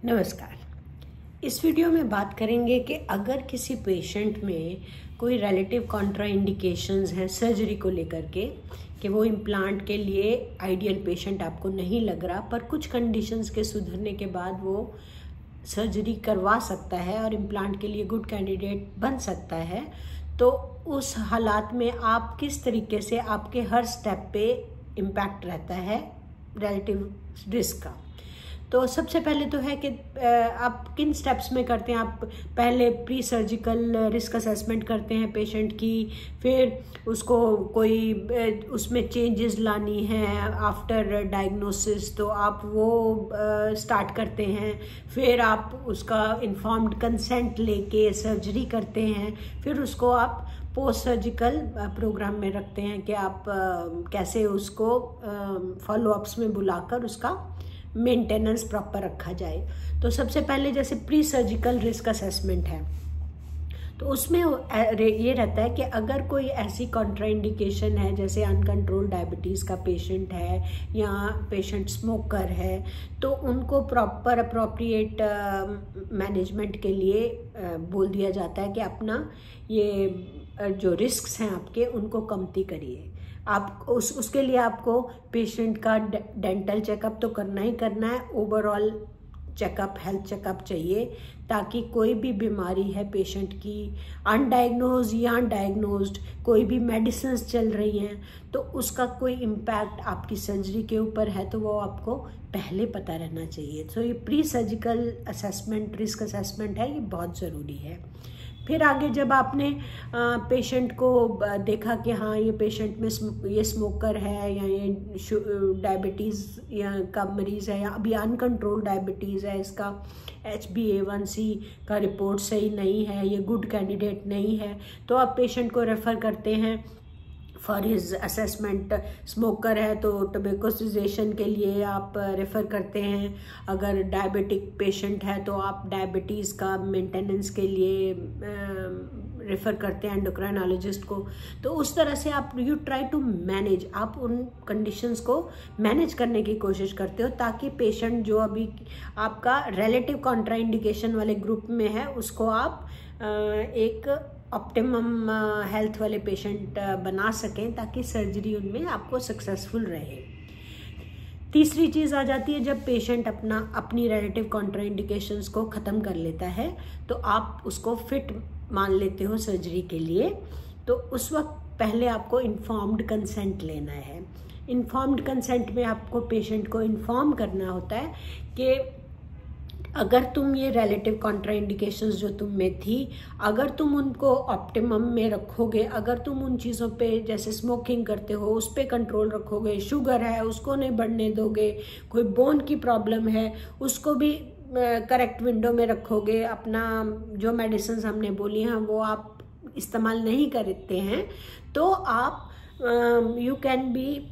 नमस्कार। इस वीडियो में बात करेंगे कि अगर किसी पेशेंट में कोई रिलेटिव कॉन्ट्राइंडिकेशंस हैं सर्जरी को लेकर के कि वो इम्प्लांट के लिए आइडियल पेशेंट आपको नहीं लग रहा, पर कुछ कंडीशंस के सुधरने के बाद वो सर्जरी करवा सकता है और इम्प्लांट के लिए गुड कैंडिडेट बन सकता है, तो उस हालात में आप किस तरीके से आपके हर स्टेप पे इम्पैक्ट रहता है रिलेटिव रिस्क का। तो सबसे पहले तो है कि आप किन स्टेप्स में करते हैं। आप पहले प्री सर्जिकल रिस्क असेसमेंट करते हैं पेशेंट की, फिर उसको कोई उसमें चेंजेस लानी है आफ्टर डायग्नोसिस तो आप वो स्टार्ट करते हैं। फिर आप उसका इन्फॉर्म्ड कंसेंट लेके सर्जरी करते हैं। फिर उसको आप पोस्ट सर्जिकल प्रोग्राम में रखते हैं कि आप कैसे उसको फॉलोअप्स में बुलाकर उसका मेंटेनेंस प्रॉपर रखा जाए। तो सबसे पहले जैसे प्री सर्जिकल रिस्क असेसमेंट है, तो उसमें ये रहता है कि अगर कोई ऐसी कॉन्ट्राइंडिकेशन है जैसे अनकंट्रोल्ड डायबिटीज़ का पेशेंट है या पेशेंट स्मोकर है, तो उनको प्रॉपर अप्रोप्रिएट मैनेजमेंट के लिए बोल दिया जाता है कि अपना ये जो रिस्क्स हैं आपके उनको कमती करिए। आप उसके लिए आपको पेशेंट का डेंटल चेकअप तो करना ही करना है, ओवरऑल चेकअप हेल्थ चेकअप चाहिए ताकि कोई भी बीमारी है पेशेंट की अनडायग्नोज या डायग्नोज्ड, कोई भी मेडिसिन चल रही हैं तो उसका कोई इम्पैक्ट आपकी सर्जरी के ऊपर है तो वो आपको पहले पता रहना चाहिए। तो ये pre surgical assessment risk assessment है, ये बहुत ज़रूरी है। फिर आगे जब आपने पेशेंट को देखा कि हाँ ये पेशेंट में ये स्मोकर है या ये डायबिटीज़ या का मरीज़ है या अभी अनकंट्रोल्ड डायबिटीज़ है, इसका HbA1c का रिपोर्ट सही नहीं है, ये गुड कैंडिडेट नहीं है, तो आप पेशेंट को रेफ़र करते हैं फॉर हिज असेसमेंट। स्मोकर है तो टोबैको सीजेशन के लिए आप रेफ़र करते हैं। अगर डायबिटिक पेशेंट है तो आप डायबिटीज़ का मेंटेनेंस के लिए रेफ़र करते हैं एंडोक्राइनोलॉजिस्ट को। तो उस तरह से आप यू ट्राई टू मैनेज, आप उन कंडीशंस को मैनेज करने की कोशिश करते हो ताकि पेशेंट जो अभी आपका रिलेटिव कॉन्ट्राइंडिकेशन वाले ग्रुप में है उसको आप एक ऑप्टिमम हेल्थ वाले पेशेंट बना सकें ताकि सर्जरी उनमें आपको सक्सेसफुल रहे। तीसरी चीज़ आ जाती है जब पेशेंट अपनी रिलेटिव कॉन्ट्राइंडिकेशंस को ख़त्म कर लेता है तो आप उसको फिट मान लेते हो सर्जरी के लिए। तो उस वक्त पहले आपको इन्फॉर्म्ड कंसेंट लेना है। इन्फॉर्म्ड कंसेंट में आपको पेशेंट को इन्फॉर्म करना होता है कि अगर तुम ये रिलेटिव कॉन्ट्राइंडिकेशंस जो तुम में थी, अगर तुम उनको ऑप्टिमम में रखोगे, अगर तुम उन चीज़ों पे जैसे स्मोकिंग करते हो उस पे कंट्रोल रखोगे, शुगर है उसको नहीं बढ़ने दोगे, कोई बोन की प्रॉब्लम है उसको भी करेक्ट विंडो में रखोगे, अपना जो मेडिसिन हमने बोली हैं वो आप इस्तेमाल नहीं करते हैं, तो आप यू कैन बी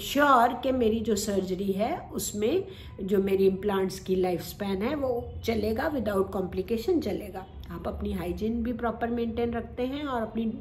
श्योर कि मेरी जो सर्जरी है उसमें जो मेरी इम्प्लांट्स की लाइफ स्पैन है वो चलेगा, विदाउट कॉम्प्लिकेशन चलेगा। आप अपनी हाइजीन भी प्रॉपर मेंटेन रखते हैं और अपनी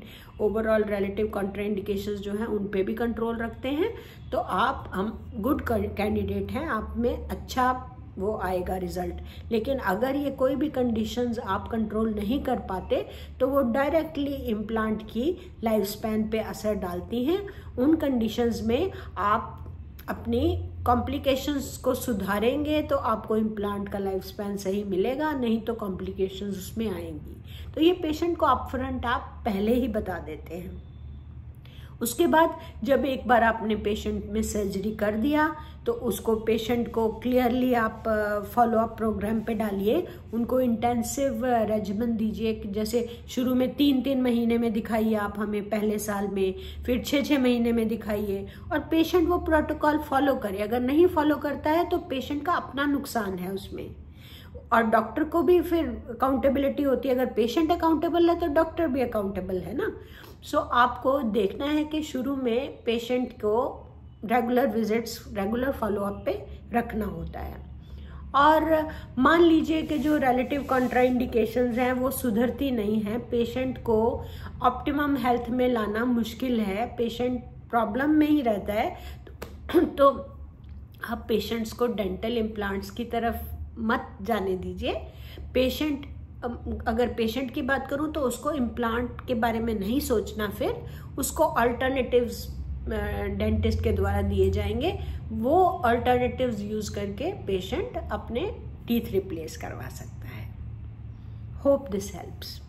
ओवरऑल रिलेटिव कॉन्ट्राइंडिकेशंस जो हैं उन पे भी कंट्रोल रखते हैं, तो हम गुड कैंडिडेट हैं, आप में अच्छा वो आएगा रिजल्ट। लेकिन अगर ये कोई भी कंडीशंस आप कंट्रोल नहीं कर पाते तो वो डायरेक्टली इम्प्लांट की लाइफ स्पैन पे असर डालती हैं। उन कंडीशंस में आप अपनी कॉम्प्लिकेशंस को सुधारेंगे तो आपको इम्प्लांट का लाइफ स्पैन सही मिलेगा, नहीं तो कॉम्प्लिकेशंस उसमें आएंगी। तो ये पेशेंट को अपफ्रंट आप पहले ही बता देते हैं। उसके बाद जब एक बार आपने पेशेंट में सर्जरी कर दिया तो उसको पेशेंट को क्लियरली आप फॉलोअप प्रोग्राम पे डालिए, उनको इंटेंसिव रेजिमेंट दीजिए। जैसे शुरू में 3-3 महीने में दिखाइए आप हमें पहले साल में, फिर 6-6 महीने में दिखाइए और पेशेंट वो प्रोटोकॉल फॉलो करे। अगर नहीं फॉलो करता है तो पेशेंट का अपना नुकसान है उसमें, और डॉक्टर को भी फिर अकाउंटेबिलिटी होती है। अगर पेशेंट अकाउंटेबल है तो डॉक्टर भी अकाउंटेबल है ना। सो आपको देखना है कि शुरू में पेशेंट को रेगुलर विजिट्स, रेगुलर फॉलोअप पे रखना होता है। और मान लीजिए कि जो रिलेटिव कॉन्ट्राइंडिकेशंस हैं वो सुधरती नहीं हैं, पेशेंट को ऑप्टिमम हेल्थ में लाना मुश्किल है, पेशेंट प्रॉब्लम में ही रहता है, तो आप पेशेंट्स को डेंटल इम्प्लांट्स की तरफ मत जाने दीजिए। पेशेंट, अगर पेशेंट की बात करूं तो उसको इम्प्लांट के बारे में नहीं सोचना, फिर उसको अल्टरनेटिव्स डेंटिस्ट के द्वारा दिए जाएंगे, वो अल्टरनेटिव्स यूज करके पेशेंट अपने टीथ रिप्लेस करवा सकता है। Hope this helps.